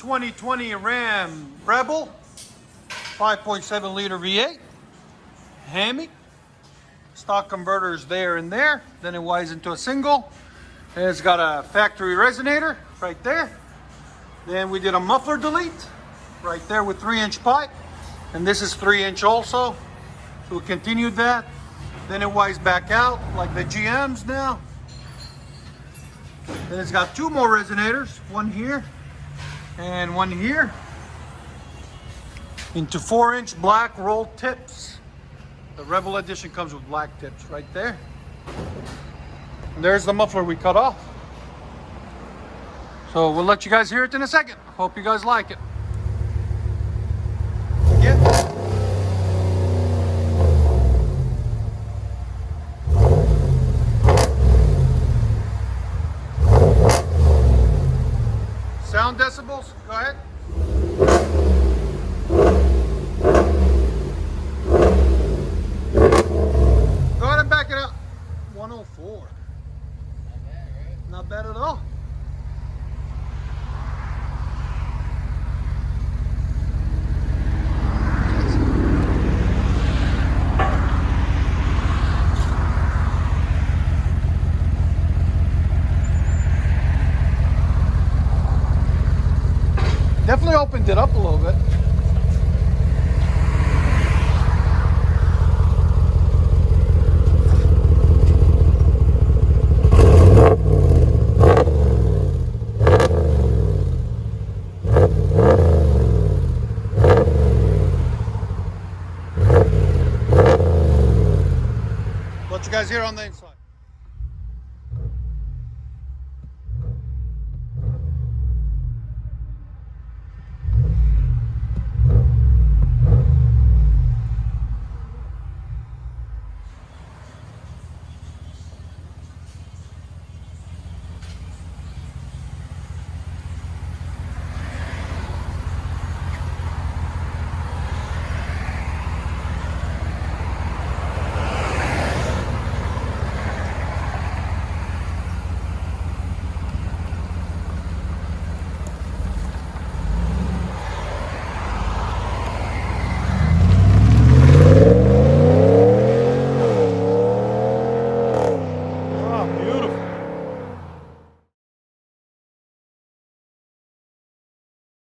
2020 Ram Rebel, 5.7 liter V8, HEMI. Stock converters there and there. Then it wires into a single. And it's got a factory resonator right there. Then we did a muffler delete right there with 3-inch pipe. And this is 3-inch also. So we continued that. Then it wires back out like the GMs now. Then it's got 2 more resonators, one here and one here, into 4-inch black rolled tips. The Rebel Edition comes with black tips right there. And there's the muffler we cut off. So we'll let you guys hear it in a second. Hope you guys like it. Yeah. Sound decibels, go ahead. Go ahead and back it up. 104. Not bad, right? Not bad at all. Definitely opened it up a little bit. Let you guys hear on the inside.